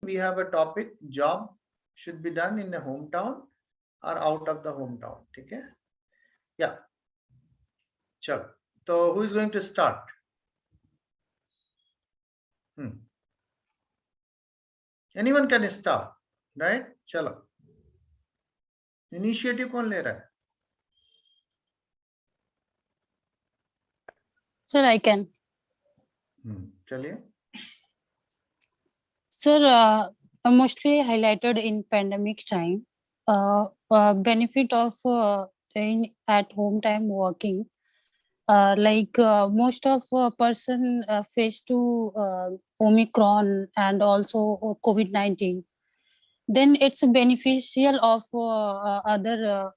we have a topic, job should be done in a hometown or out of the hometown. Okay? Yeah. Sure. So who is going to start? Anyone can start, right? Chalo. Initiative कौन ले रहा है? Sir, I can. चलिए. Sir, mostly highlighted in pandemic time, benefit of at home time working. Most of person face to Omicron and also COVID-19. Then it's beneficial of other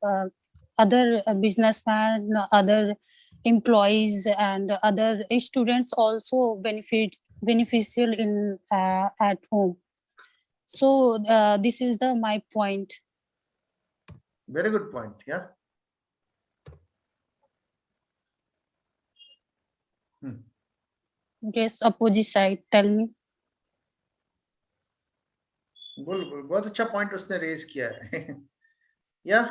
businessmen, other employees, and other students also beneficial in at home. So this is my point. Very good point. Yeah. Yes, opposite side. Tell me. बोल बहुत अच्छा point उसने raise किया है. या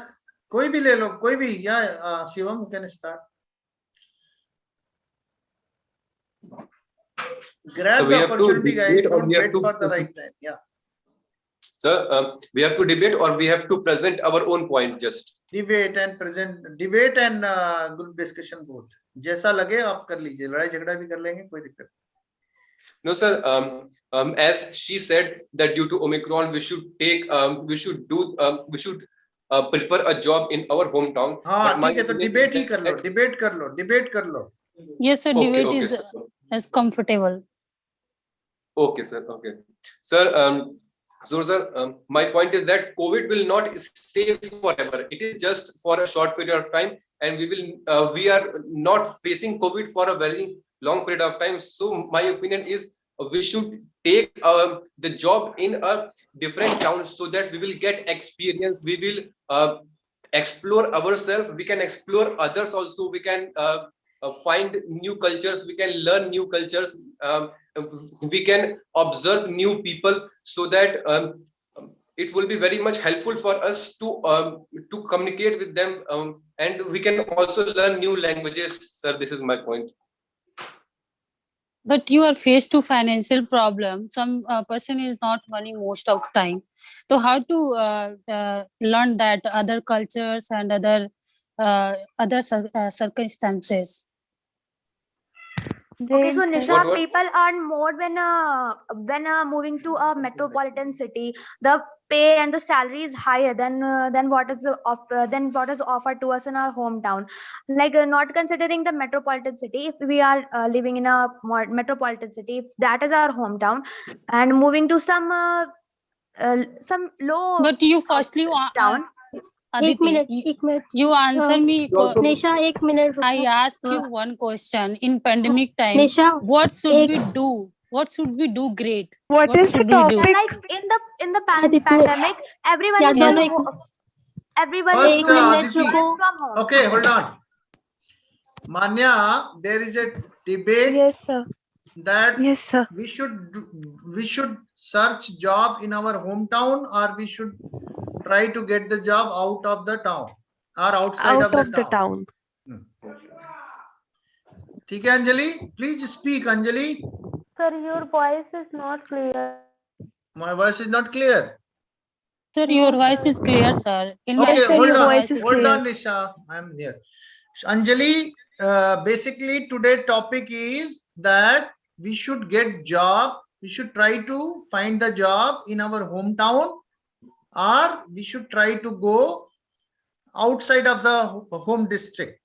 कोई भी ले लो, कोई भी. या Shivam can start. Grab the opportunity, guys. Don't wait for the right time. Yeah. Sir, we have to debate or we have to present our own point just. Debate and present, debate and group discussion both. जैसा लगे आप कर लीजिए. लड़ाई झगड़ा भी कर लेंगे, कोई दिक्कत. No, sir. As she said that due to Omicron, we should take, we should prefer a job in our hometown. हाँ, ठीक है. तो debate ही कर लो. Debate कर लो. Yes, sir. Okay, debate is comfortable. Okay, sir. Okay, sir. So, sir, my point is that COVID will not stay forever. It is just for a short period of time, and we are not facing COVID for a very long period of time. So, my opinion is we should take the job in a different town so that we will get experience. We will explore ourselves. We can explore others also. We can find new cultures. We can learn new cultures. We can observe new people, so that it will be very much helpful for us to communicate with them, and we can also learn new languages. Sir, this is my point. But you are faced to financial problem. Some person is not earning most of time. So how to learn that other cultures and other circumstances? Okay, so Nisha, people earn more when moving to a metropolitan city. The pay and the salary is higher than what is offered to us in our hometown. Like not considering the metropolitan city, if we are living in a metropolitan city, that is our hometown, and moving to some low. But you firstly town. Aditi, you answer me. Nisha, 1 minute. I ask you one question. In pandemic time, Nisha, what should we do? What should we do great? What is the topic? Do? Like in the pandemic, everyone is Aditi. from home. Okay, hold on. Manya, there is a debate. Yes, sir. That yes, sir. we should search job in our hometown, or we should try to get the job out of the town or outside of the town. ठीक है Anjali, please speak Anjali. Sir, your voice is not clear. My voice is not clear. Sir, your voice is clear, sir. In okay, my hold on Nisha, I am here. Anjali, basically today topic is that we should get job. We should try to find the job in our hometown, or we should try to go outside of the home district.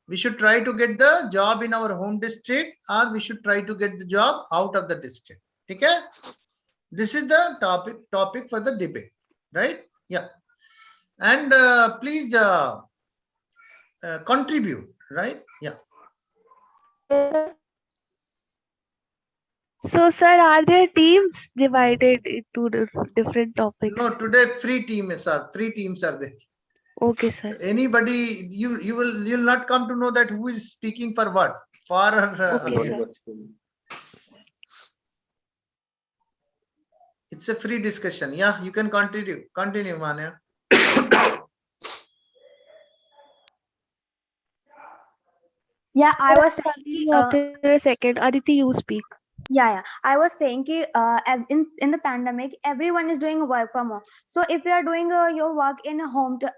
We should try to get the job in our home district, or we should try to get the job out of the district. Okay? This is the topic for the debate, right? Yeah. And please contribute, right? Yeah. So, sir, are there teams divided into different topics? No, today three teams are there. Okay, sir. Anybody, you'll not come to know that who is speaking for what. For okay, sir. It's a free discussion. Yeah, you can continue. Continue, Manya. Yeah, I Sir, was I'm cutting saying, you after a second. Aditi, you speak. yeah. I was saying ki, in the pandemic, everyone is doing work from home. So if you are doing your work in a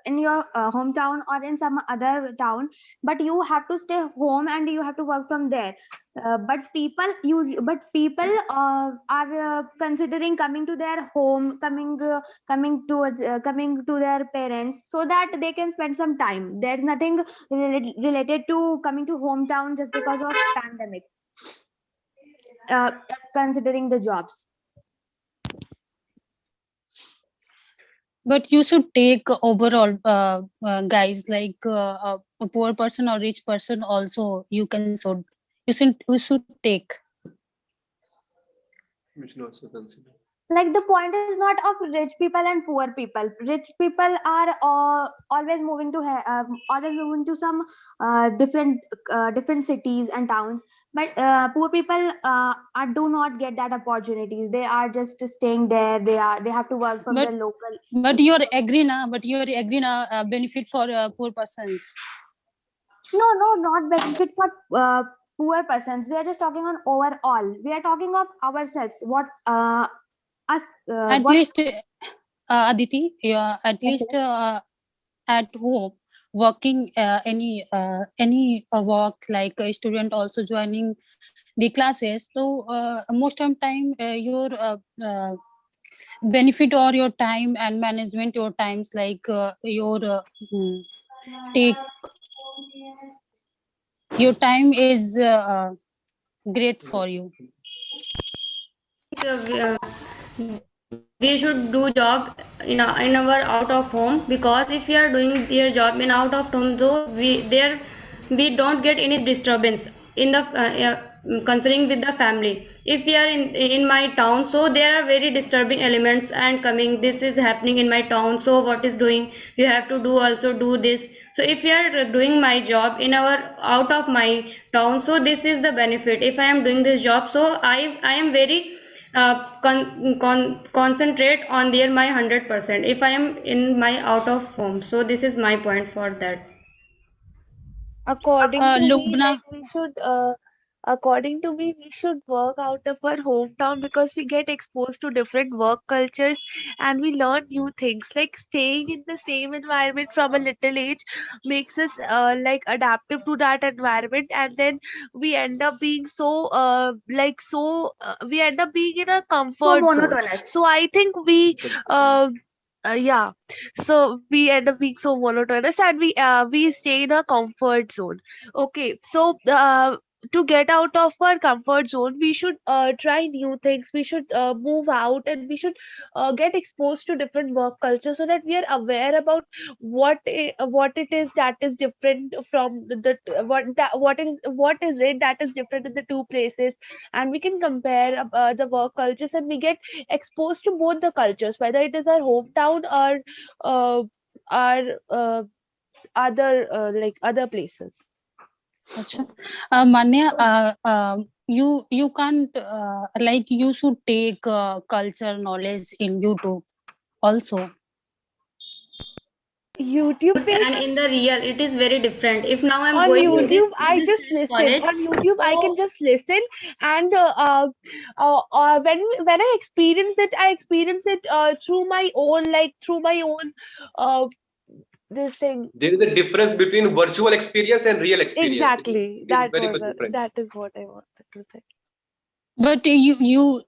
in your hometown or in some other town, but you have to stay home and you have to work from there. But people are considering coming to their home, coming to their parents, so that they can spend some time. There's nothing related to coming to hometown just because of pandemic. uh, Considering the jobs. But you should take overall, guys, like a poor person or rich person also. You should take. We should also consider. Like, the point is not of rich people and poor people. Rich people are always moving to some different cities and towns, but poor people do not get that opportunities. They are just staying there. They have to work from But their local. but you're agree na. But you're agree na. Benefit for poor persons. No, not benefit for poor persons. We are just talking on overall. We are talking of ourselves. What us At what least, Aditi, yeah, at least Okay. at home, working any work, like a student also joining the classes. So most of time your benefit or your time and management your times, like your take your time is great for you. We should do job in our out of home, because if we are doing their job in out of home, though we don't get any disturbance in the concerning with the family. If we are in my town, so there are very disturbing elements and coming, this is happening in my town, so what is doing, you have to do also do this. So if we are doing my job in our out of my town, so this is the benefit. If I am doing this job, so I am very concentrate on their my 100% if I am in my out of home. So this is my point for that. According to me, Lubna, like according to me, we should work out of our hometown because we get exposed to different work cultures and we learn new things. Like staying in the same environment from a little age makes us like adaptive to that environment, and then we end up being we end up being in a So comfort zone. monotonous. So I think we yeah, so we end up being so monotonous and we stay in a comfort zone. Okay, so to get out of our comfort zone, we should try new things. We should move out, and we should get exposed to different work cultures so that we are aware about what it is that is different from what is it that is different in the two places, and we can compare the work cultures, and we get exposed to both the cultures, whether it is our hometown or our other places. acha. Manya, you can't like you should take culture knowledge in YouTube also. YouTube And in the real, it is very different. If now I'm on going in YouTube, I this just listen. college, On YouTube, I can so just listen, and when I experience it through my own this thing. There is a difference between virtual experience and real experience. Exactly. It is very much different. That is what I wanted to say. But you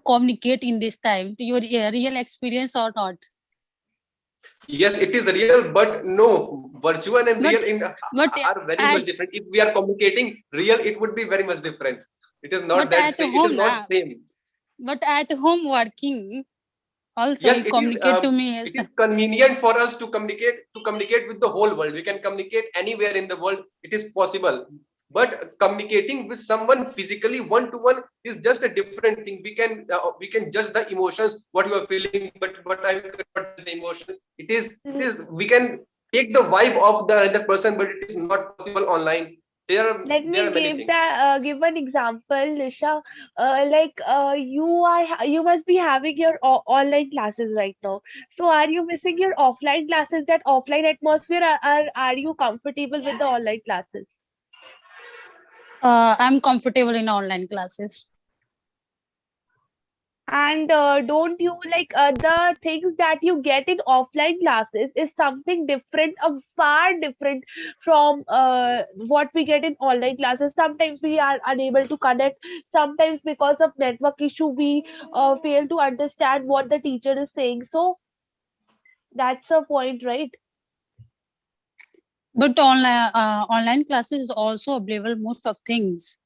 communicate in this time to your real experience or not? Yes, it is real, but no, virtual and But real but are very at much different. If we are communicating real, it would be very much different. It is not but that at same. It is home not na. same. But at home working also Yes, you communicate to me it as is convenient for us to communicate with the whole world. We can communicate anywhere in the world. It is possible. But communicating with someone physically one to one is just a different thing. We can judge the emotions, what you are feeling, but I cannot judge the emotions. It is we can take the vibe of the other person, but it is not possible online. Let me there are many give things. give an example, Nisha. You must be having your online classes right now. So are you missing your offline classes? That offline atmosphere? Are you comfortable with the online classes? I'm comfortable in online classes. And don't you like the things that you get in offline classes is something different, far different from what we get in online classes. Sometimes we are unable to connect. Sometimes because of network issue, we fail to understand what the teacher is saying. So that's a point, right? But online classes is also available most of things.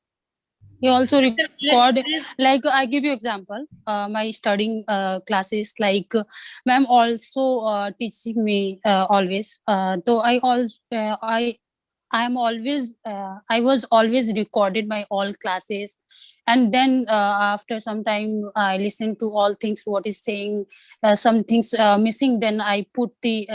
You also record, like I give you example. My studying classes, like ma'am also teaching me always. So I was always recorded my all classes, and then after some time I listen to all things what is saying. Some things missing, then I put the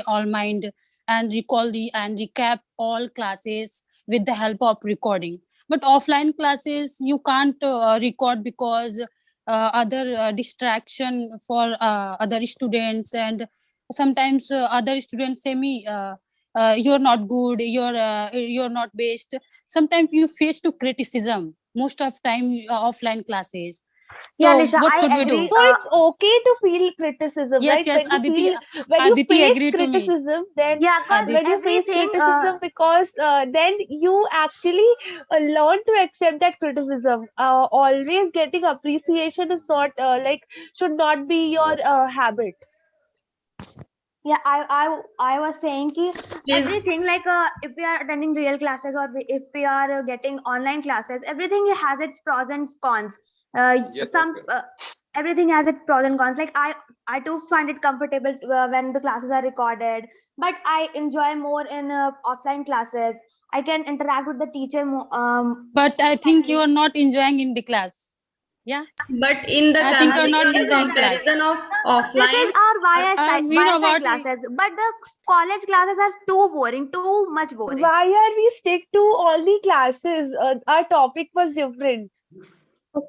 all mind and recall the and recap all classes with the help of recording. But offline classes you can't record because other distraction for other students, and sometimes other students say me, you're not good, you're not best. Sometimes you face to criticism most of time offline classes. Yeah, So Nisha, what I should we agree. do? So it's okay to feel criticism, Yes, right? yes, Aditi. When you Aditi face agree to me. criticism, then Yeah, cause when Aditi. you face everything. criticism, because then you actually learn to accept that criticism. Always getting appreciation is not should not be your habit. Yeah, I was saying ki everything, like if we are attending real classes, or if we are getting online classes, everything has its pros and cons. Yes, Some everything has its pros and cons. Like I too find it comfortable when the classes are recorded, but I enjoy more in offline classes. I can interact with the teacher more. But I think you are not enjoying in the class. Yeah, But in the I think you're not enjoying class. comparison of This is offline, our You know YSI what? classes, but the college classes are too boring, too much boring. Why are we stick to all the classes? Our topic was different.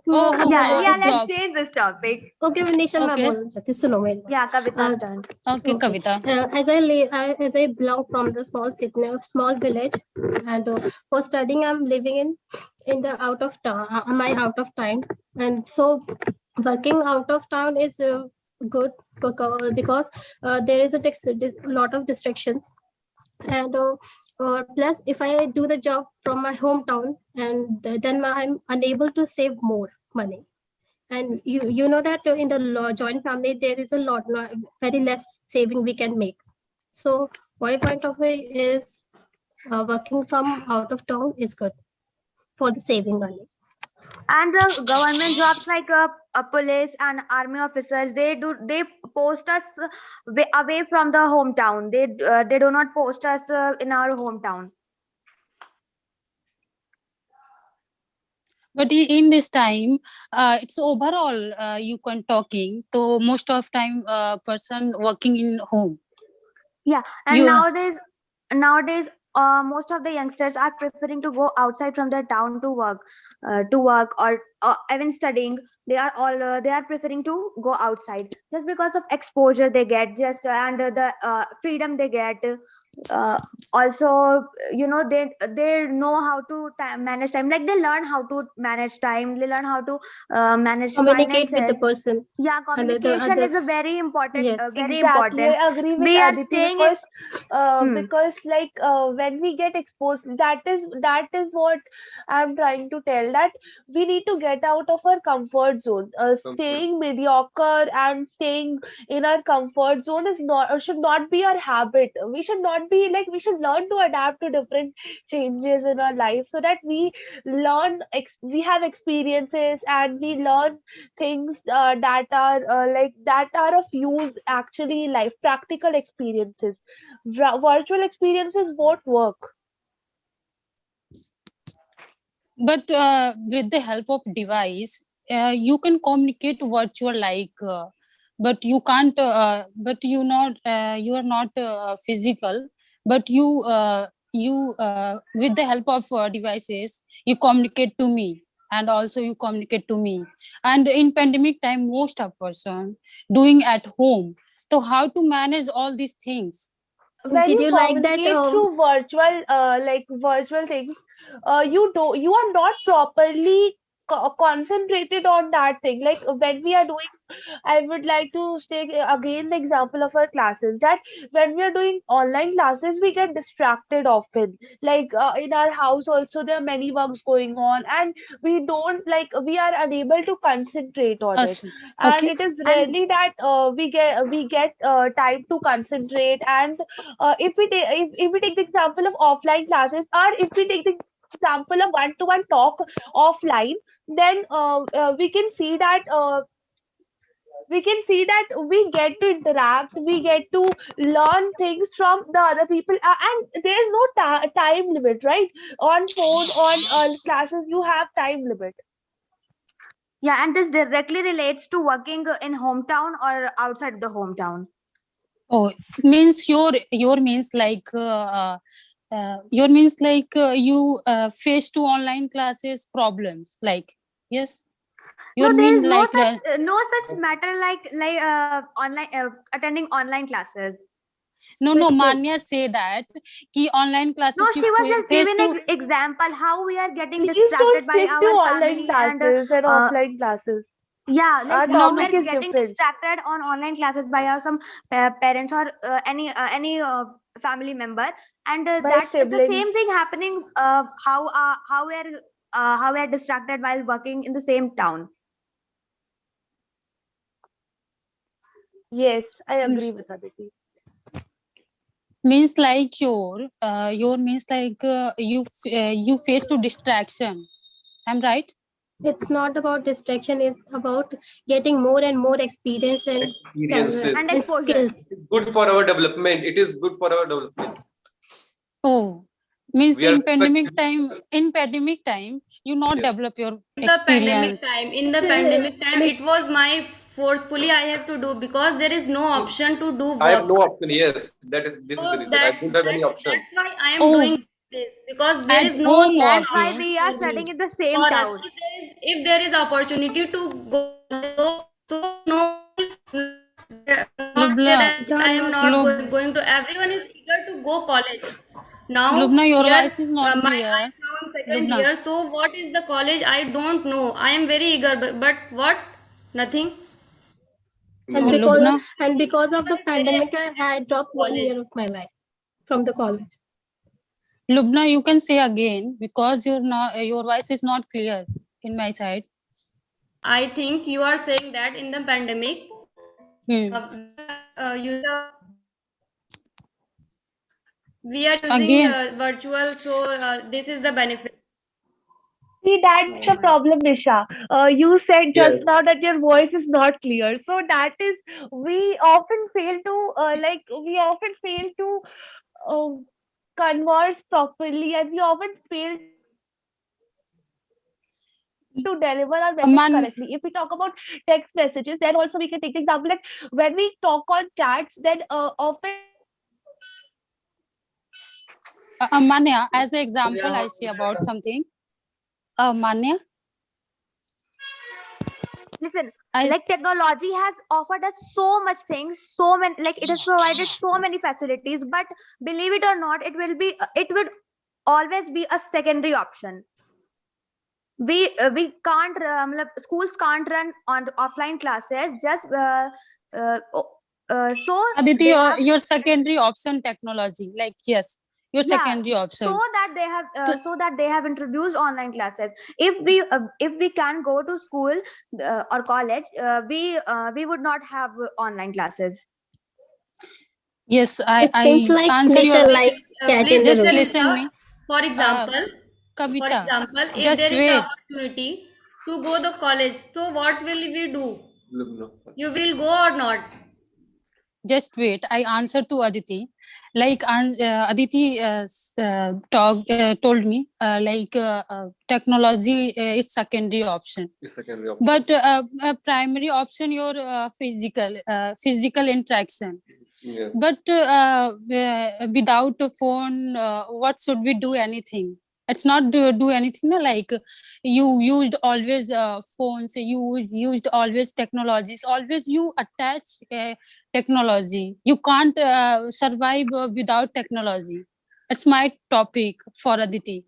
Yeah, yeah. Let's Stop. change this topic. Okay Nisha मैं Okay, बोलना चाहती हूँ सुनो मेरी बात Yeah, Kavita's turn. okay, Okay. Kavita. As I belong from the small city, small village, and for studying, I'm living in the out of town. My out of time, and so working out of town is good because there is a lot of distractions, and plus if I do the job from my hometown, and then I'm unable to save more money. And you know that in the joint family there is a lot very less saving we can make. So my point of view is working from out of town is good for the saving money. And the government jobs, like a police and army officers, they post us away from the hometown. They do not post us in our hometown. But in this time, it's overall you can talking. So most of time, person working in home. Yeah, and You nowadays most of the youngsters are preferring to go outside from their town to work, or even studying. They are preferring to go outside just because of exposure they get, just and the freedom they get. uh, Also, they know how to manage time. Like they learn how to manage time, they learn how to manage Communicate with the finances. person. Yeah, And the communication other, is a very important, yes. very Exactly, important. I agree with We are Aditi staying in. because like when we get exposed, that is what I'm trying to tell, that we need to get out of our comfort zone. comfort. Staying mediocre and staying in our comfort zone is not should not be our habit. We should not be like we should learn to adapt to different changes in our life so that we we have experiences and we learn things that are of use actually life practical experiences. Virtual experiences won't work. but with the help of device, you can communicate virtual but you can't. But you are not physical. But you with the help of devices, you communicate to me, and also you communicate to me. And in pandemic time, most of person doing at home. So how to manage all these things? When Did you you like that? communicate through virtual virtual things, you are not properly concentrated on that thing. Like when we are doing, I would like to take again the example of our classes, that when we are doing online classes, we get distracted often. Like in our house also, there are many works going on, and we don't like we are unable to concentrate on it. Us. And Okay. it is And rarely that we get time to concentrate. And if we take the example of offline classes, or if we take the example of one-to-one talk offline, then we can see that we get to interact, we get to learn things from the other people, and there's no time limit, right? On phone, on classes, you have time limit. Yeah, and this directly relates to working in hometown or outside the hometown. Oh, means your means like your means like you face to online classes problems, like, yes, No, your there is mean like no such matter like online attending online classes. no, But Manya say that ki online No, classes you she was just face giving to. example how we are getting Please don't distracted by stick to our online family and classes and uh, offline classes. yeah, like Our No, how we no, topic are is getting different. distracted on online classes by our some parents or any family member, and By that is the siblings. same thing happening. How we are distracted while working in the same town. Yes, I agree with Aditi. means like your means like you face to distraction. I'm right? it's not about distraction, it's about getting more and more experience and Experiences. And and exposure. skills. Good for our development. It is good for our development. Oh, means We are in pandemic time, you not yes. develop your experience. In the pandemic time, it Nish- was my forcefully I have to do, because there is no option to do I have work. no option. Yes, this is So the reason. I that don't have any option. that's why I am Oh, doing this, because there at is no home That's chance why working. we are for studying me, in the same for us. town. If there is opportunity to go, so no not say Lubna, that I You're am not not Lub, going to. Everyone is eager to go college. Now Lubna, your here voice is not I clear. now am second Lubna, year. So what is the college? I don't know. I am very eager, but what? Nothing. and No. because Lubna, and because of the Everyone is very pandemic, I dropped 1 year college. of my life from the college. Lubna, you can say again because your voice is not clear in my side. I think you are saying that in the pandemic, Hmm. we are using Again, virtual, so this is the benefit. See, that's Oh the my. problem, Nisha. You said just Yes. now that your voice is not clear. So that is, we often fail to uh, converse properly, and we often fail to deliver our message correctly. If we talk about text messages, then Man, also we can take the example, like when we talk on chats, then often Manya, as an example, I say about something. Manya, Listen, I like technology has offered us so much things, so many, like it has provided so many facilities, but believe it or not, it would always be a secondary option. We can't schools can't run on offline classes just so Aditi, they have. your secondary option technology, like, yes, your Yeah, secondary so option. that they have So, introduced online classes. If we can go to school or college, we would not have online classes. yes, It seems I like answer your. mission like catch Please in the Just listen, room. listen Nisha. me, For uh, example, Kavita. if Just there is the wait. opportunity to go the college, so what will we do? Lubna. You will go or not? Just wait. I answer to Aditi. Like Aditi told me technology is secondary option, Is secondary option. but primary option your physical interaction. Yes. But without a phone, what should we do anything? It's not do anything, no? Like you used always phones, you used always technologies, always you attach technology. You can't survive without technology. It's my topic for Aditi.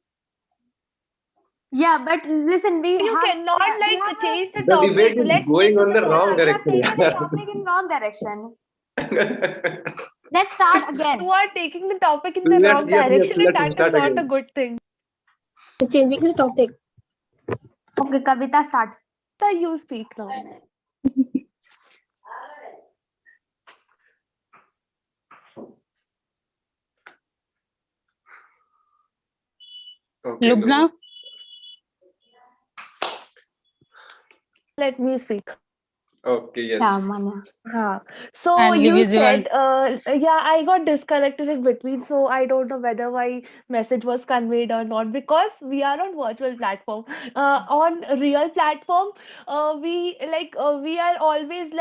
Yeah, but listen, You cannot like change the The topic. debate is Let's going stick to on the the wrong yeah, topic. you have direction. taken the topic in wrong direction. Let's start again. You are taking the topic in the wrong Yes, direction, and let's that is start not a again. good thing. Changing the topic. Okay, Kavita, start. So you speak now. Okay, Lubna, Let me speak. Okay, Yeah, yes. Manya. So kindly you visual. said, yeah, I got disconnected in between, so I don't know whether my message was conveyed or not because we are on virtual platform. On real platform, we are always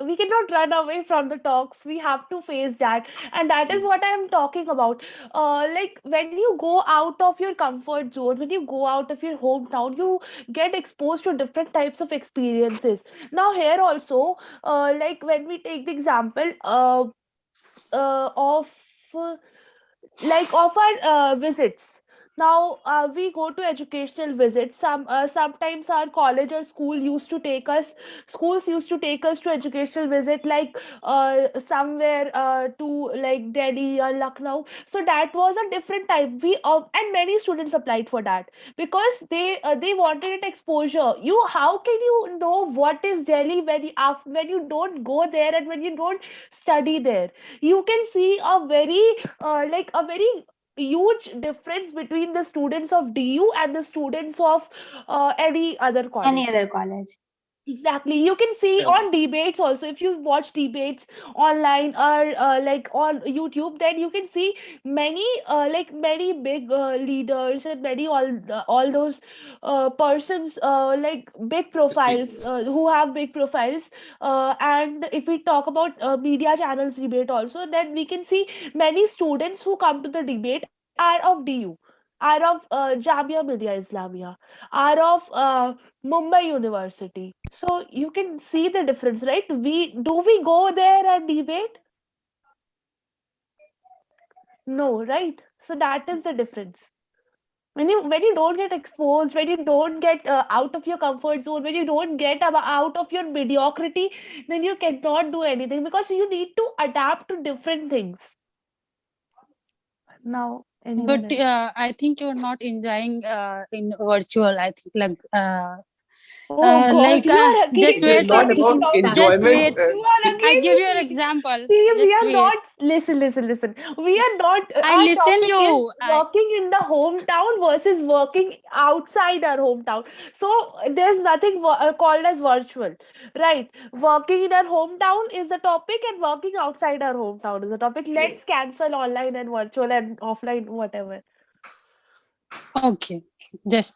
we cannot run away from the talks. We have to face that, and that is what I am talking about. Like when you go out of your comfort zone, when you go out of your hometown, you get exposed to different types of experiences. Now here also, like when we take the example of uh, of our visits. Now we go to educational visits. Sometimes our college or schools used to take us to educational visit, like somewhere to like Delhi or Lucknow. So that was a different type. And many students applied for that because they wanted an exposure. How can you know what is Delhi when you don't go there and when you don't study there? You can see a very huge difference between the students of DU and the students of any other Any college. other college. Exactly. You can see Um, on debates also. If you watch debates online or on YouTube, then you can see many big leaders and many all those persons big profiles Speakers. who have big profiles. And if we talk about media channels debate also, then we can see many students who come to the debate are of DU, are of Jamia Millia Islamia, are of Mumbai University. So you can see the difference, right? We go there and debate? No, right? So that is the difference. When you don't get exposed, when you don't get out of your comfort zone, when you don't get out of your mediocrity, then you cannot do anything because you need to adapt to different things. Now, But anyone else? I think you're not enjoying in virtual. I think Oh God, you are just again It is wait, not changing the about topic. just enjoyment. wait. You are I again give you an making. example. See, we Just are wait. not. Listen. We are not. I Our listen topic is you. I working in the hometown versus working outside our hometown. So there's nothing called as virtual, right? Working in our hometown is the topic, and working outside our hometown is the topic. Let's Yes. cancel online and virtual and offline, whatever. okay. Just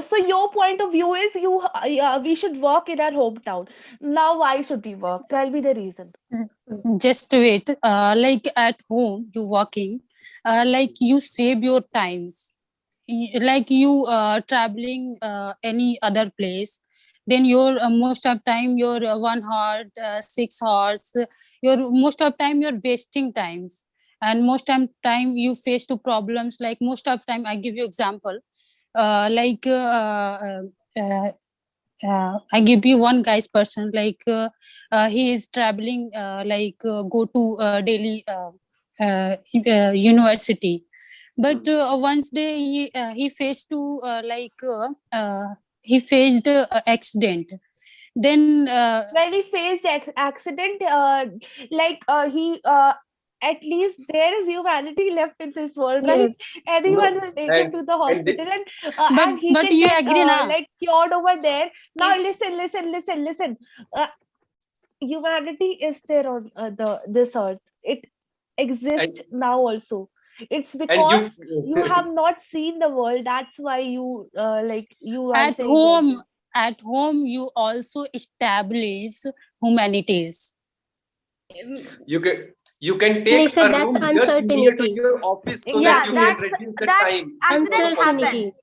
So your point of view is we should work in our hometown. Now, why should we work? Tell me the reason. just wait. Like at home, you working. Like you save your times. Like you traveling any other place. Then your most of time your 1 hour, 6 hours. Your most of time you're wasting times, and most of time you face to problems. Like most of time, I give you example. Uh, like uh, uh, I give you one guy's person. He is traveling. Go to Delhi university, but Mm. once day he faced to he faced accident. Then When he faced accident, he at least there is humanity left in this world, right? Yes. Anyone No, will take him and to the and hospital, but and he can you get agree na, cured over there. Now if listen. Uh, Humanity is there on the this earth. It exists and now also. It's and because you you have not seen the world. That's why you you are at saying like home this. at home you also establish humanities. You can take Nisha, a that's room just near to uncertainty. your office so Yeah, that you can Exactly. reduce the that time. accidents happen. Uncertainty.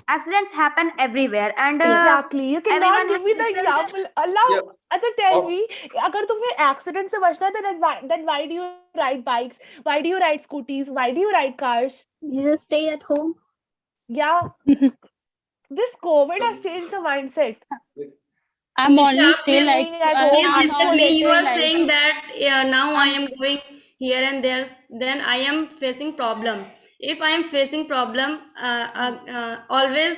Accidents happen everywhere, and Exactly. You cannot everyone give has me the different. example. Allah, Yeah. अच्छा tell Oh, me, अगर तुम्हें accident से बचना है, then why do you ride bikes? Why do you ride scooties? Why do you ride cars? You just stay at home. Yeah, this COVID has changed the mindset. I'm Nisha, only आपने say like Staying at home, I'm recently only you say are isolated. like saying that now I I'm am going here and there, then I am facing problem. If I am facing problem, always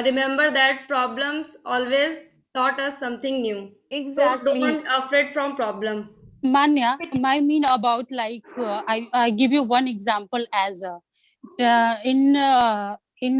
remember that problems always taught us something new. So Exactly. don't afraid from problem. Manya. My mean about like I give you one example as in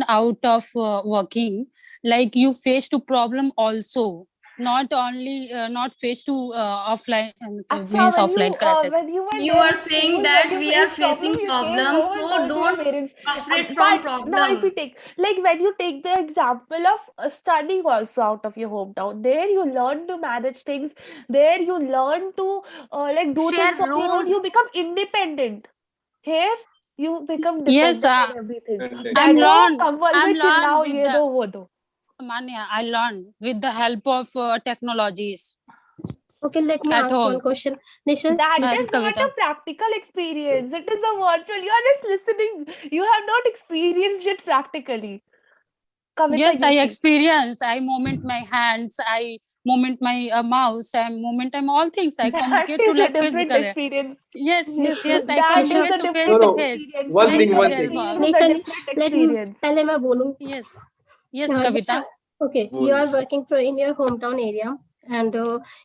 out of working, like you face to problem also, not only not face to offline Acha, means offline classes. when you were You there are in saying school, when that you we are faced problem, facing you came problem, home and so talked to your don't parents. afraid from But now, if problem. you take like when you take the example of studying also out of your hometown, there you learn to manage things. There you learn to like do Share things on your own. rooms. You become independent. Here, you become Yes, dependent on everything. and I'm That explore. oh, learn कंबल I'm में learn चिल्लाओ with ये the दो वो दो. Manya, I learn with the help of technologies Okay, let me at ask one home. question. Nisha, That you Yes, is just not a Kavita. practical experience. It is a virtual. You are just listening. You have not experienced it practically. Kavita, Yes, I you speak. experience. I movement my hands. I movement my mouse. I movement. I'm all things. I That communicate to is a like different physically. experience. Yes, yes, Nisha, yes. I That is Nisha, communicate a to face No, to different no. face. experience. One Like thing, Physical one video thing. call. experience is a Nisha, different let experience. पहले मैं बोलूं. Yes, yes, Kavita. Nisha, okay, you Bold. are working for in your hometown area, and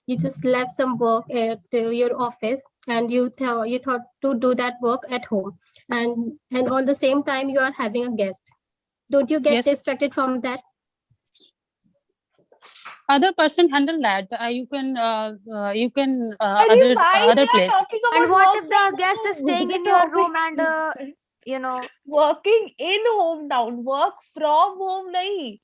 you just left some work at your office, and you thought to do that work at home, and on the same time you are having a guest. Don't you get Yes. distracted from that? Other person handle that. You can Arey, why other we are place. talking And about what work if from the guest is home? staying The in your topic room and you know, working in hometown, work from home नहीं.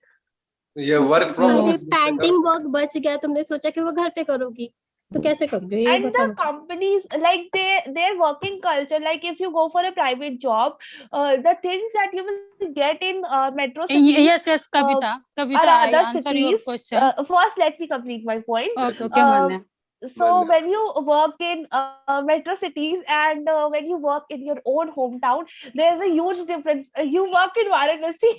Yeah, work from अरे office is better. Painting work बच गया, तुमने सोचा कि वो घर पे करोगी, तो कैसे करोगे ये And the बताओ मुझे. companies like their working culture, like if you go for a private job, the things that you will get in metro cities Yes, yes, Kavita. or Kavita, other I answer cities. your question. First let me complete my point. Okay, okay, Manya. So Manya. when you work in metro cities and when you work in your own hometown, there's a huge difference. You work in Varanasi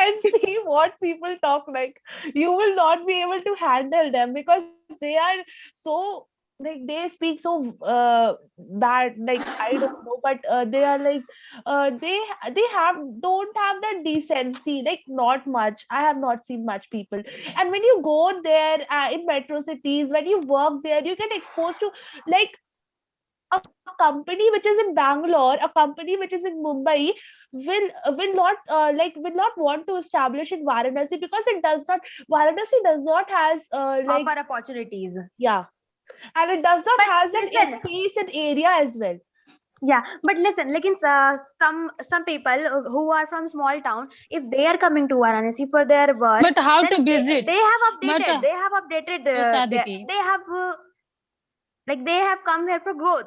and see what people talk like. You will not be able to handle them because they are so like they speak so bad. Like I don't know, but they are like they have don't have that decency. Like not much. I have not seen much people. And when you go there in metro cities, when you work there, you get exposed to like a company which is in Bangalore, a company which is in Mumbai will not want to establish in Varanasi because it does not Varanasi does not has like offer opportunities. yeah, and it does not But has an listen, space and area as well. yeah, but listen, like in some people who are from small town, if they are coming to Varanasi for their work, But how to then visit? they have But updated. They have updated. yes, Aditi. They have like they have come here for growth.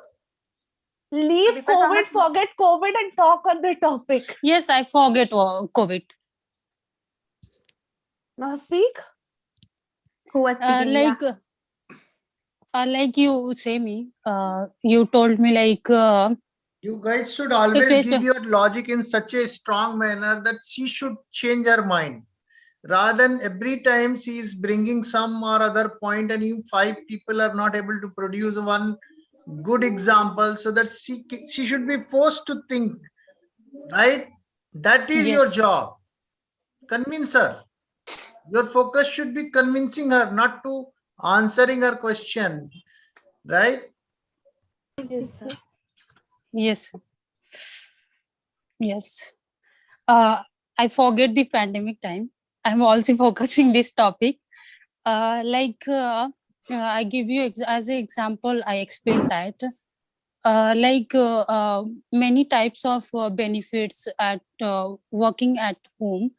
Leave People from the COVID, forget COVID, and talk on the topic. Yes, I forget COVID. Now speak. who was speaking, yeah. Like you say me. You told me like You guys should if always it's give your logic in such a strong manner that she should change her mind. Rather than every time she is bringing some or other point and you five people are not able to produce one good example, so that she should be forced to think, right? That is your yes, job. Convince her. Your focus should be convincing her, not to answering her question, right? Yes, sir. yes, yes. I forget the pandemic time. I'm also focusing this topic. I give you as an example. I explain that. Many types of benefits at working at home.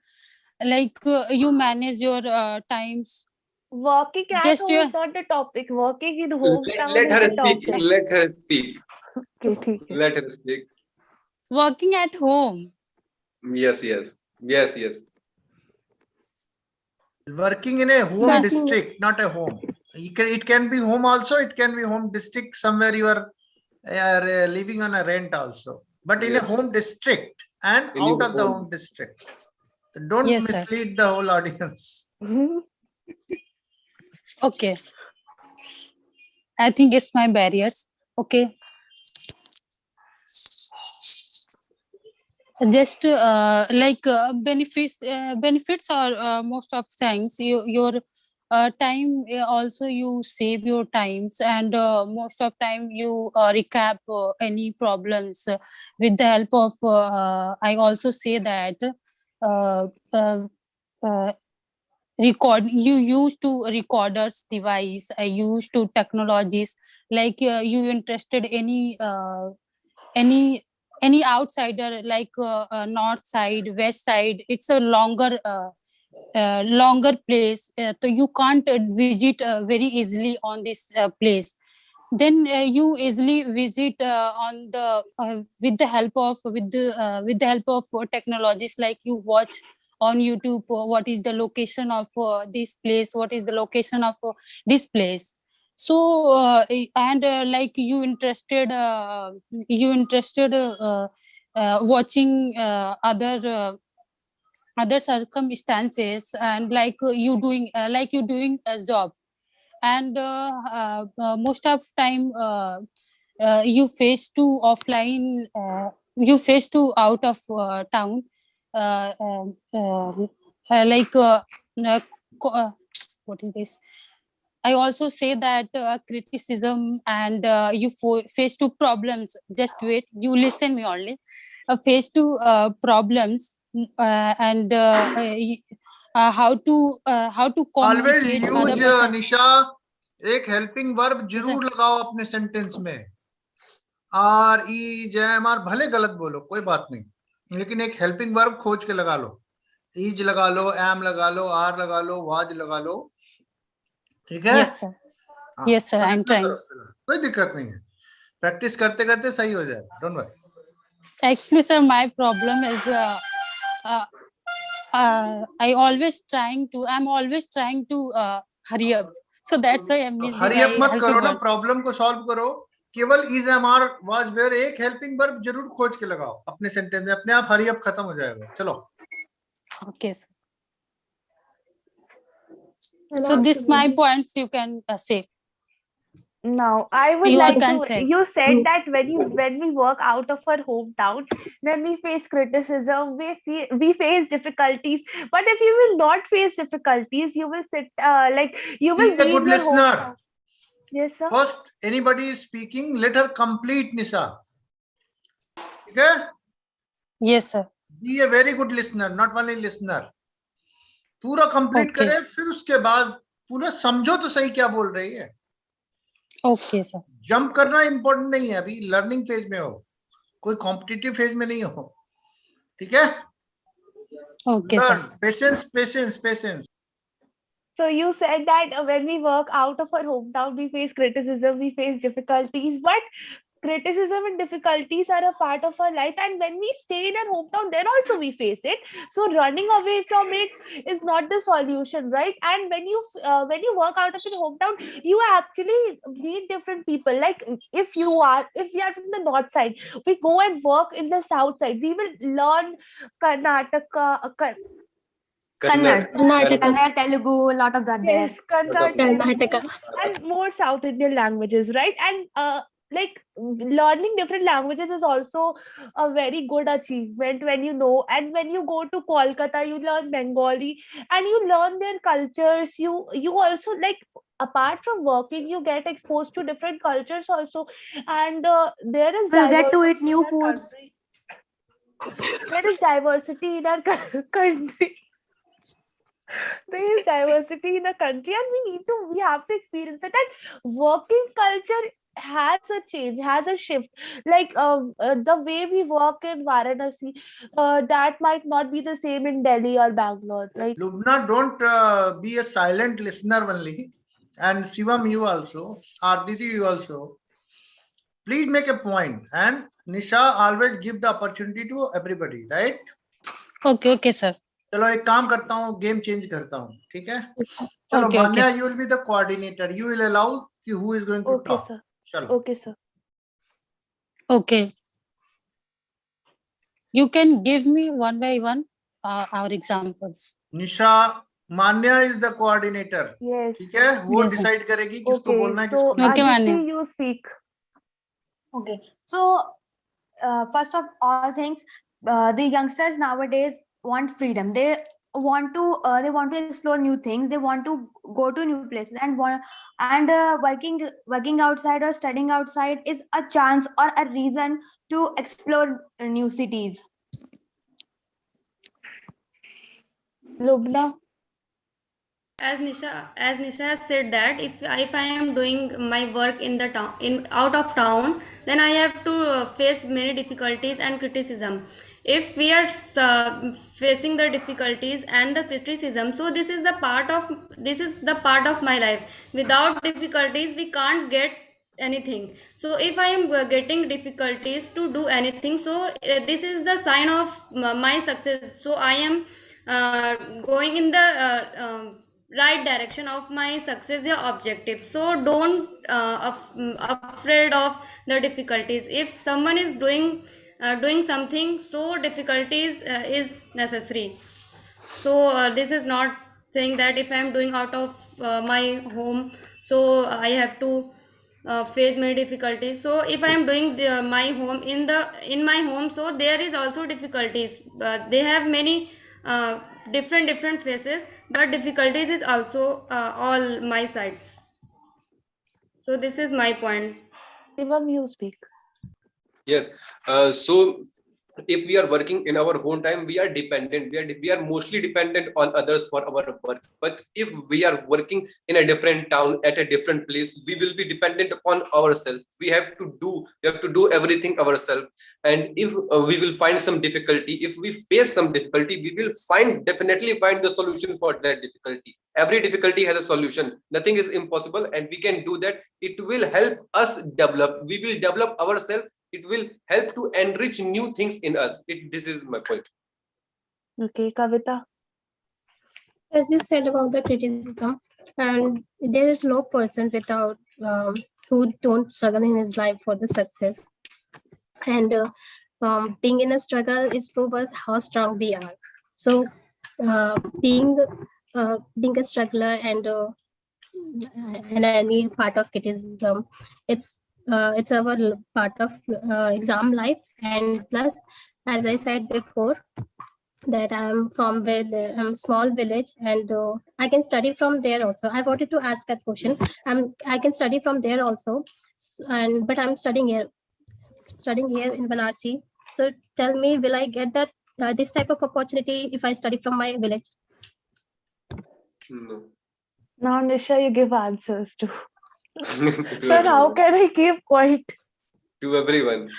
like you manage your times. Working at Just home your is not the topic. Working in Let, hometown let is her the speak. topic. Let her speak. Okay, ठीक है. Let her speak. working at home. Yes, yes, yes, yes. Working in a home But- district, not a home. It can be home also. It can be home district somewhere you are living on a rent also. But in a Yes. home district and In out your of the home. home district. Don't Yes, sir. mislead the whole audience. Okay. I think it's my barriers. Okay. Just like benefits are most of times your time also you save your times, and most of time you recap any problems with the help of I also say that uh, uh, uh, record you used to recorders device, I used to technologies, like you interested any any outsider, like north side, west side, it's a longer place, so you can't visit very easily on this place. Then you easily visit on the with the help of with the help of technologies, like you watch on YouTube what is the location of this place, what is the location of this place. So and like you interested watching other circumstances, and like you doing a job, and most of time you face to offline you face to out of town, uh, um, um, like co- what is this, I also say that criticism, and you face to problems. Just wait, you listen me only. Face to problems, and how to Always communicate other use person. निशा एक helping verb जरूर लगाओ अपने sentence में. R E jam are भले गलत बोलो कोई बात नहीं, लेकिन एक हेल्पिंग वर्ब खोज के लगा लो. ईज लगा लो, एम लगा लो, आर लगा लो, वाज लगा लो. ठीक है. Yes, sir. हाँ, Yes, sir. बस I'm इतना trying. करो फिलहाल. कोई दिक्कत नहीं है. प्रैक्टिस करते करते सही हो जाएगा. Don't worry. Actually, sir, my problem is uh, I'm always trying to hurry up. So that's why I miss the hurry up मत helping करो ना, word. प्रॉब्लम को सॉल्व करो. केवल is am are was were एक helping verb जरूर खोज के लगाओ अपने सेंटेंस में, अपने आप हरी अप खत्म हो जाएगा. चलो. Okay, sir. And So this also, my points you can say. Now, I would You all like can to. say. You said that when we work out of our hometown, then we face criticism, we face difficulties. But if you will not face difficulties, you will sit like you Be will a be in good your listener. hometown. Yes, sir. First, anybody is speaking, let her complete, Nisha. ठीक है? Yes, sir. Be a very good listener, not only listener. पूरा complete Okay. करे, फिर उसके बाद पूरा समझो तो सही क्या बोल रही है. Okay, sir. जंप करना इंपॉर्टेंट नहीं है, अभी लर्निंग फेज में हो, कोई कॉम्पिटिटिव फेज में नहीं हो. ठीक है? Okay, sir. Learn. Patience, patience, patience. So you said that when we work out of our hometown, we face criticism, we face difficulties, but criticism and difficulties are a part of our life. And when we stay in our hometown, then also we face it. So running away from it is not the solution, right? And when you work out of your hometown, you actually meet different people. Like if we are from the north side, we go and work in the south side. We will learn Karnataka. Kannada. Karnataka. Kannada, Telugu, a lot of that there. Yes, Kannada, Karnataka. and more South Indian languages, right? And like learning different languages is also a very good achievement when you know. And when you go to Kolkata, you learn Bengali and you learn their cultures. You also, like, apart from working, you get exposed to different cultures also, and there is We'll get to diversity eat new in our foods. country. There is diversity in our country. There is diversity in a country, and we have to experience it. And working culture has a change, has a shift. Like the way we work in Varanasi, that might not be the same in Delhi or Bangalore, right? Lubna, don't be a silent listener only. And Shivam, you also. Arditi, you also. Please make a point. And Nisha, always give the opportunity to everybody, right? Okay, okay, sir. चलो एक काम करता हूँ, game change करता हूँ, ठीक है? चलो Okay, okay, Manya, sir. you will be the coordinator. You will allow कि who is going to Okay, talk. sir. चलो. Okay, sir. Okay. You can give me one by one our examples. Nisha, Manya is the coordinator. Yes, ठीक है? sir. वो Yes, sir. decide करेगी किसको Okay, बोलना है, so किसको नहीं. Okay, Aditi, Manya. you speak. Okay, so first of all things, the youngsters nowadays want freedom. They want to explore new things. They want to go to new places, and working outside or studying outside is a chance or a reason to explore new cities. Lubna. As Nisha has said that if I am doing my work in the town, in out of town, then I have to face many difficulties and criticism. If we are facing the difficulties and the criticism, so this is the part of my life. Without difficulties we can't get anything. So if I am getting difficulties to do anything, so this is the sign of my success. So I am going in the right direction of my success or objective. So don't afraid of the difficulties. If someone is doing something, so difficulties is necessary. So this is not saying that if I am doing out of my home, so I have to face many difficulties. So if I am doing my home in my home, so there is also difficulties. They have many different phases, but difficulties is also all my sides. So this is my point. Shivam, you speak. Yes. So if we are working in our own time, we are dependent. We are mostly dependent on others for our work. But if we are working in a different town at a different place, we will be dependent on ourselves. We have to do everything ourselves. And if we will find some difficulty, if we face some difficulty, we will definitely find the solution for that difficulty. Every difficulty has a solution. Nothing is impossible, and we can do that. It will help us develop. We will develop ourselves. It will help to enrich new things in us. This is my point. Okay, Kavita. As you said about the criticism, and there is no person without who don't struggle in his life for the success. And being in a struggle is prove us how strong we are. So being a struggler and any part of criticism, it's our part of exam life. And plus, as I said before, that I'm from small village, and I can study from there also. I wanted to ask that question. I can study from there also, and but I'm studying here in Banarsi. So tell me, will I get that this type of opportunity if I study from my village? No. Now, Nisha, you give answers to. To Sir, how everyone. can I keep quiet? To everyone.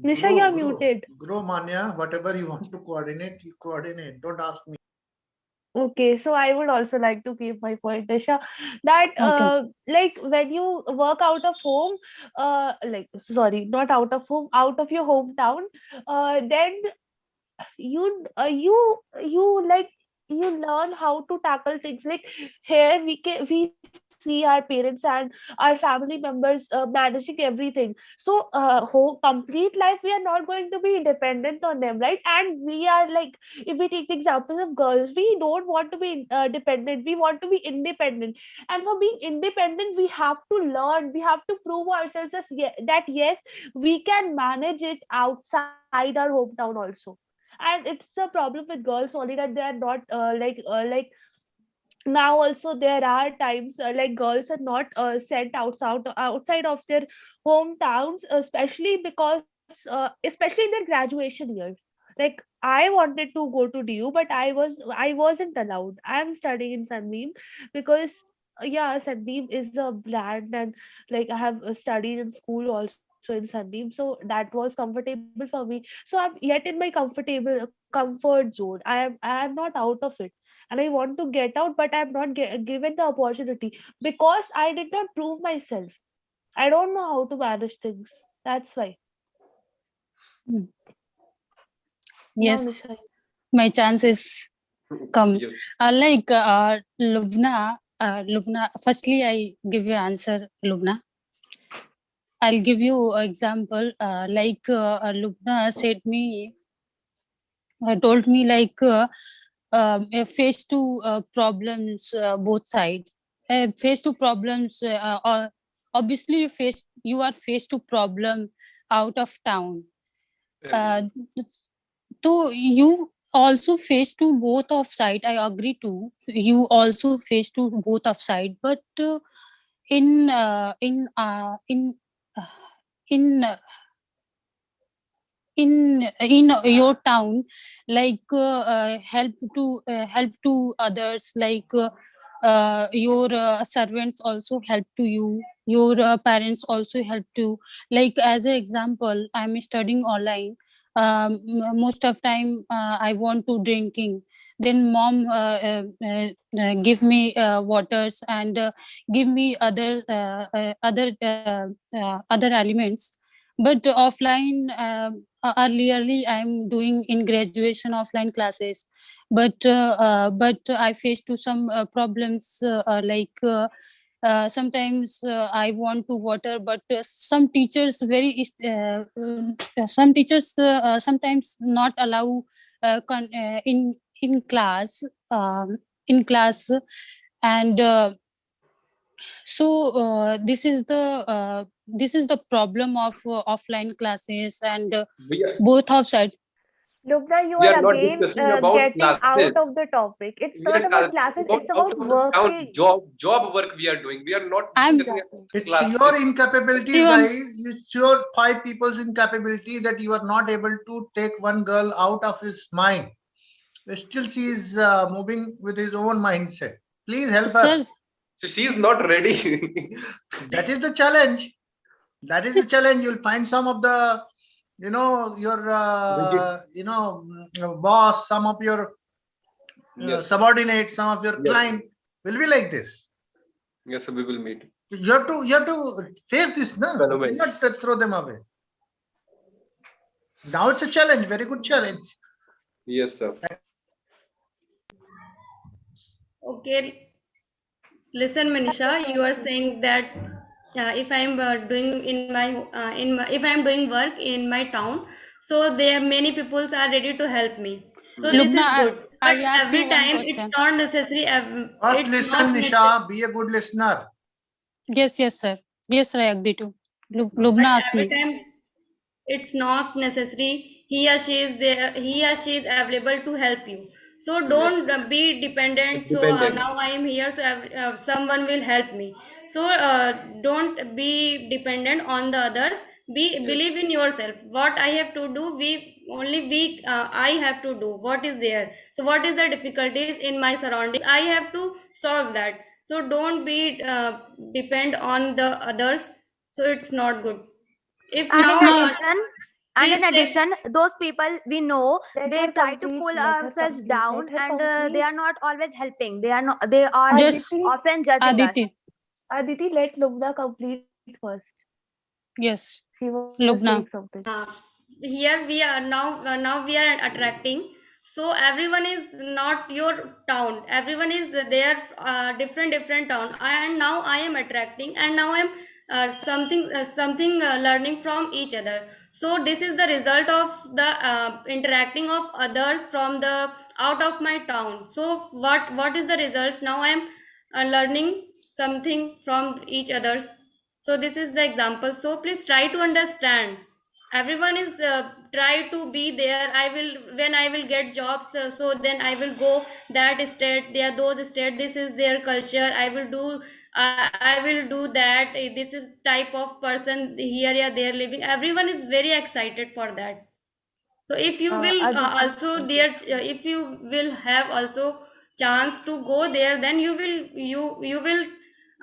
Nisha, you're muted. Grow, Manya. Whatever you want to coordinate, you coordinate. Don't ask me. Okay, so I would also like to keep my point, Nisha, that Okay. like when you work out of home, like sorry, not out of home, out of your hometown, then you like you learn how to tackle things. Like here we see our parents and our family members managing everything. So whole complete life we are not going to be dependent on them, right? And we are like, if we take the examples of girls, we don't want to be dependent, we want to be independent. And for being independent, we have to learn, we have to prove ourselves as that yes, we can manage it outside our hometown also. And it's a problem with girls only, that they are not now also there are times like girls are not sent outside of their hometowns, especially because especially in their graduation years. Like I wanted to go to DU, but I wasn't allowed. I'm studying in Sunbeam because Yeah, Sunbeam is a brand, and like I have studied in school also in Sunbeam, so that was comfortable for me. So I'm yet in my comfort zone. I am not out of it, and I want to get out, but I'm not given the opportunity because I did not prove myself. I don't know how to manage things. That's why. Mm. Now, Yes, Nisha. my chance is come. Yes. Lubna. Firstly, I give you answer, Lubna. I'll give you an example. Lubna said me, told me face to problems both side. Face to problems. Obviously, you are faced to problem out of town. Uh, so you also face to both of side. I agree too. You also face to both of side, but in uh, in uh, in uh, in in your town, help to others, your servants also help to you, your parents also help to. Like as an example, I'm studying online. Most of time I want to drinking, then mom give me waters and give me other elements. But offline, earlierly I'm doing in graduation offline classes, but I face to some problems, sometimes I want to water, but some teachers sometimes not allow in class, in class. And this is the problem of offline classes, and we are both of side. Lubna, you we are are not again discussing about getting out classes. of the topic. It's We not are about talking classes, about it's out about of the town working. job work we are doing. We are not I'm discussing Exactly. about It's your classes. incapabilities, Shivam, guys. It's your five people's incapability that you are not able to take one girl out of his mind. Still, she is moving with his own mindset. Please help her. sir. So she's not ready. That is the challenge. That is the challenge. You'll find some of the, your, Rigid. boss, some of your Yes, subordinates, some of your yes, client will be like this. yes. We will meet. You have to face this, no? You cannot Phenomenons. throw them away. Now it's a challenge, very good challenge. Yes, sir. Okay, listen, Manisha, you are saying that if I'm doing if I'm doing work in my town, so there many peoples are ready to help me. So Yes. this Lubna, is good. But I ask you every one time it's question. not necessary. First It's not listen, necessary. Nisha, be a good listener. Yes, sir. Yes, sir, I agree to. But Lubna asked every me. time it's not necessary. He or she is there. He or she is available to help you. So Yes. don't be dependent. So Dependent. now I am here, so someone will help me. So don't be dependent on the others. Yes. Believe in yourself. What I have to do, I have to do. What is there? So what is the difficulties in my surroundings? I have to solve that. So don't be depend on the others. So it's not good. If And It's now, in not. addition, please take. those people we know, Let they her try to complete. pull Let her ourselves complete. down, Let her and they complete. are not always helping. They are Just Aditi, often judging Aditi. us. Aditi, let Lubna complete first. Yes, She was saying Lubna. something. uh, Here we are now we are attracting, so everyone is not your town, everyone is there, different town, and now I am attracting, and now I am something learning from each other. So this is the result of the interacting of others from the out of my town. So what is the result? Now I am learning something from each others. So this is the example. So please try to understand. Everyone is try to be there. I will, when I will get jobs, so then I will go that state, there those state, this is their culture, I will do, I will do that. This is type of person here, yeah, they are living. Everyone is very excited for that. So if you will Aditi, also okay. there, if you will have also chance to go there, then you will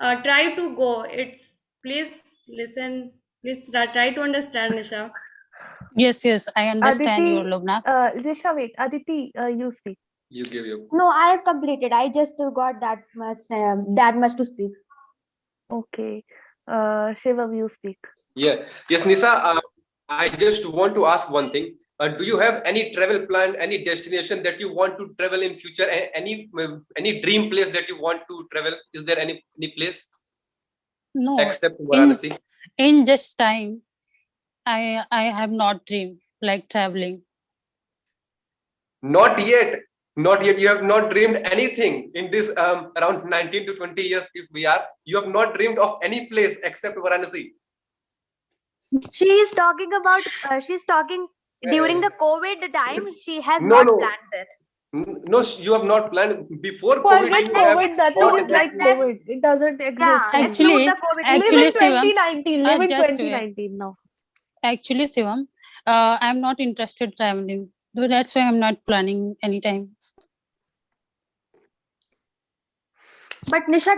try to go. It's please listen. Please try to understand, Nisha. Yes, yes, I understand you, Aditi, Lubna. Nisha, wait. Aditi, you speak. You give your. No, I have completed. I just got that much to speak. Okay. Shivam, you speak. Yeah. Yes, Nisa. I just want to ask one thing. Do you have any travel plan, any destination that you want to travel in future? Any dream place that you want to travel? Is there any place No, except in Varanasi? in just time, I have not dreamed like traveling. Not yet. Not yet. You have not dreamed anything in this around 19 to 20 years. If we are, you have not dreamed of any place except Varanasi. She is talking about. She's talking during Eh, the COVID time. She has No, not no, planned there. no. You have not planned before COVID. Forget You Let's have COVID. Nothing thought is exclude. that like you. Let's COVID. It doesn't exist yeah. anymore. Exclude Actually, the COVID. Live actually, in Shivam, 2019. Live in just wait. 2019 now. Actually, Shivam, I'm not interested traveling. So that's why I'm not planning anytime. But Nisha,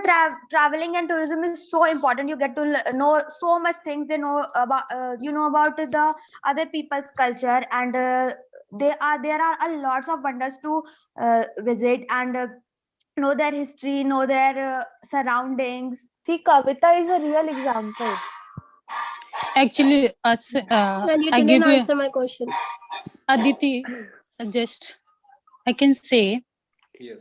traveling and tourism is so important. You get to know so much things. They know about you know about the other people's culture, and there are a lots of wonders to visit and know their history, know their surroundings. See, Kavita is a real example. Actually, And you I didn't give you answer my question. Aditi. Just I can say Yes.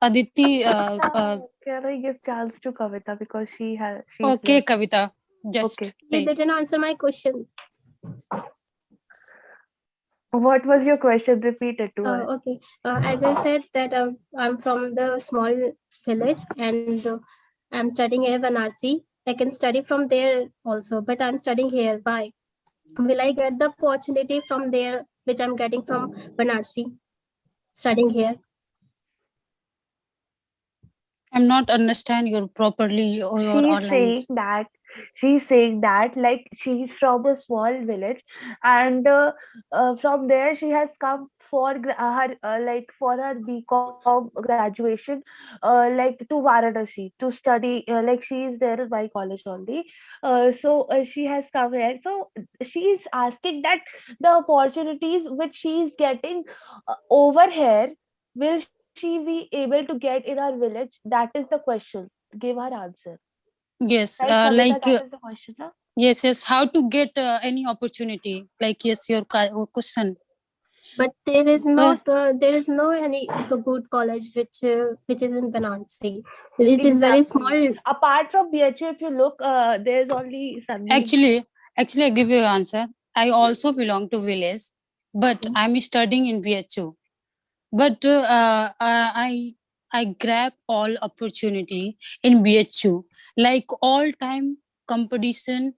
Aditi. Can I give chance to Kavita because she's Okay, here. Kavita. Just Okay. You say. didn't answer my question. What was your question? Repeat it to her. Okay. As I said that I'm from the small village and I'm studying here Banarsi. I can study from there also, but I'm studying here. Why? Will I get the opportunity from there, which I'm getting from Banarsi, studying here? I'm not understand you properly or your she's saying lines. that she's saying that like she's from a small village, and from there she has come for her like for her BCom graduation, like to Varanasi to study, like she is there in my college only. She has come here, so she is asking that the opportunities which she is getting over here, will she be able to get in our village? That is the question. Give her answer. Yes, Right, Kavita, like that is the question, huh? yes, yes. How to get any opportunity? Like yes, your question. But there is Uh, no any good college which is in Banarsi. It is very Exactly. small. Apart from BHU, if you look, there's only Sunbeam. actually, I give you an answer. I also belong to village, but I'm studying in VHU. But I grab all opportunity in BHU. Like all time competition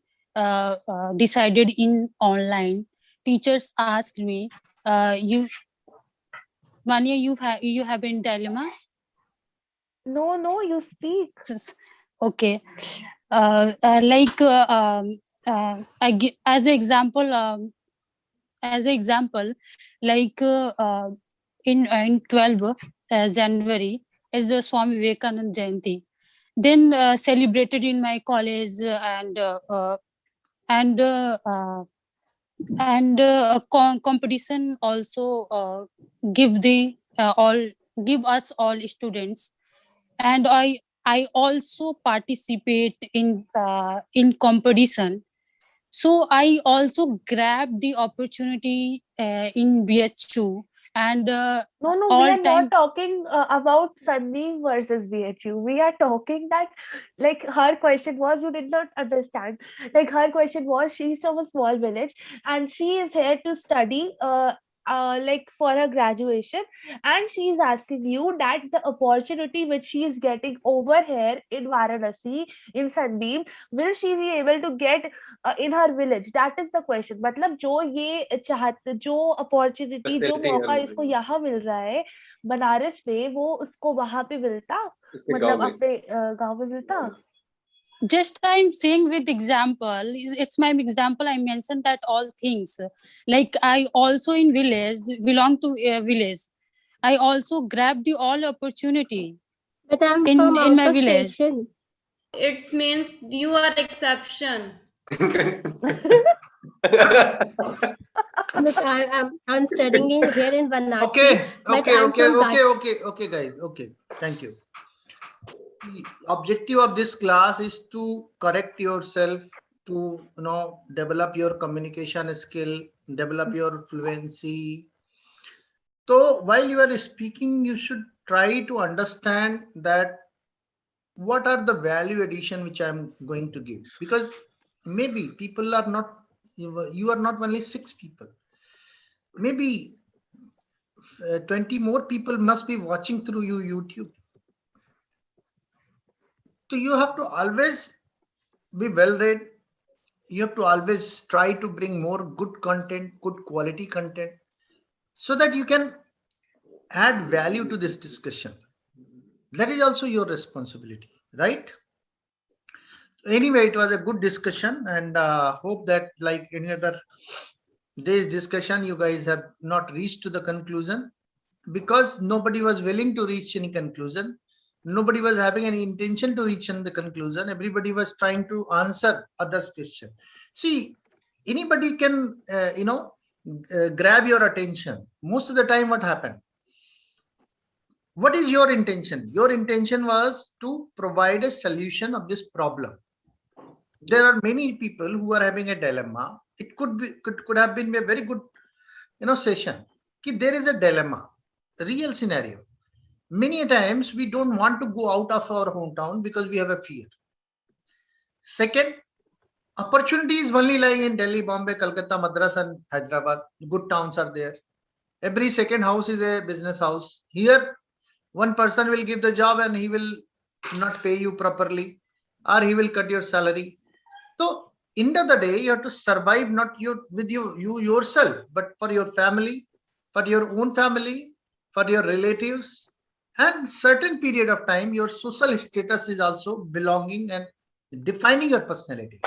decided in online. Teachers asked me, "You, Manya, you have been dilemmas." No, no, you speak. Okay, like I give as an example, like in 12 January is the Swami Vivekanand Jayanti. Then celebrated in my college and competition also give the all give us all students, and I also participate in competition. So I also grabbed the opportunity in BHU and No, no, we all are not time. talking about Sunbeam versus BHU. We are talking that, like, her question was, you did not understand. Like, her question was, she's from a small village and she is here to study, like, for her graduation. And she is asking you that the opportunity which she is getting over here in Varanasi, in Sunbeam, will she be able to get in her village? That is the question. मतलब जो ये चाहते, जो opportunity, जो Facility मौका है इसको यहाँ मिल रहा है बनारस में, वो उसको वहां पे मिलता, इसके गांव मतलब में. अपने गांव में मिलता. Just I'm saying with example, it's my example. I mentioned that all things. Like I also in village belong to a village. I also grab the all opportunity But I'm in from in out my of village. station. it means you are exception. Look, I'm studying here in Varanasi, Okay, but okay, I'm okay, from okay, guys. Okay, thank you. The objective of this class is to correct yourself, to develop your communication skill, develop your fluency. So while you are speaking, you should try to understand that what are the value addition which I'm going to give, because maybe people are not, you are not only 6 people, maybe 20 more people must be watching through you YouTube. So you have to always be well read. You have to always try to bring more good content, good quality content, so that you can add value to this discussion. That is also your responsibility, right? Anyway, it was a good discussion, and hope that like any other day's discussion, you guys have not reached to the conclusion, because nobody was willing to reach any conclusion. Nobody was having any intention to reach in the conclusion. Everybody was trying to answer others' question. See, anybody can, grab your attention. Most of the time, what happened? What is your intention? Your intention was to provide a solution of this problem. There are many people who are having a dilemma. It could have been a very good, session. There is a dilemma, a real scenario. Many times we don't want to go out of our hometown because we have a fear. Second, opportunities only lying in Delhi, Bombay, Calcutta, Madras, and Hyderabad. Good towns are there. Every second house is a business house. Here, one person will give the job and he will not pay you properly, or he will cut your salary. So, end of the day, you have to survive not you yourself, but for your family, for your own family, for your relatives, and certain period of time, your social status is also belonging and defining your personality.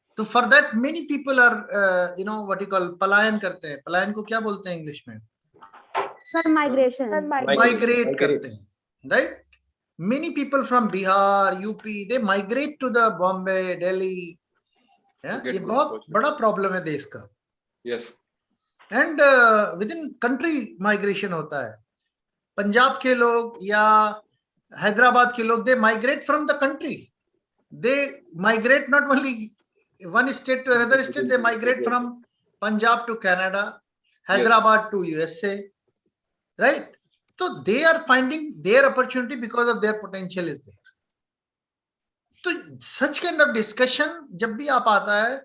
So for that, many people are, what you call पलायन करते हैं. पलायन को क्या बोलते हैं English में? Sir, migration. Migrate करते हैं, right? Many people from Bihar, UP, they migrate to the Bombay, Delhi. ये बहुत बड़ा प्रॉब्लम है देश का. Yes. And within country migration होता है. पंजाब के लोग या हैदराबाद के लोग, they migrate from the country. They migrate not only one state to another state, they migrate from Punjab to Canada, Hyderabad to USA, right? So they are finding their opportunity because of their potential is there. तो such kind of discussion जब भी आप आता है,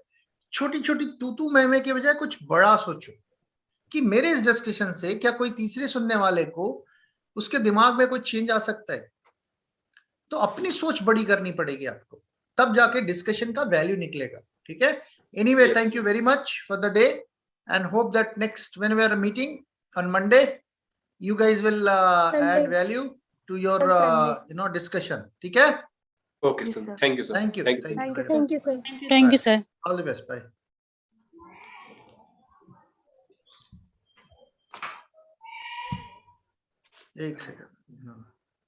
छोटी छोटी तू मैं के बजाय कुछ बड़ा सोचो कि मेरे इस डिस्कशन से क्या कोई तीसरे सुनने वाले को उसके दिमाग में कोई चेंज आ सकता है. तो अपनी सोच बड़ी करनी पड़ेगी आपको, तब जाके डिस्कशन का वैल्यू निकलेगा. ठीक है. Anyway, thank you very much for the day and hope that next when we are meeting on Monday, you guys will add value to your discussion. ठीक है. Okay, sir. Thank you, sir. Thank you. Thank you, sir. Thank you, sir. All the best. Bye. एक second.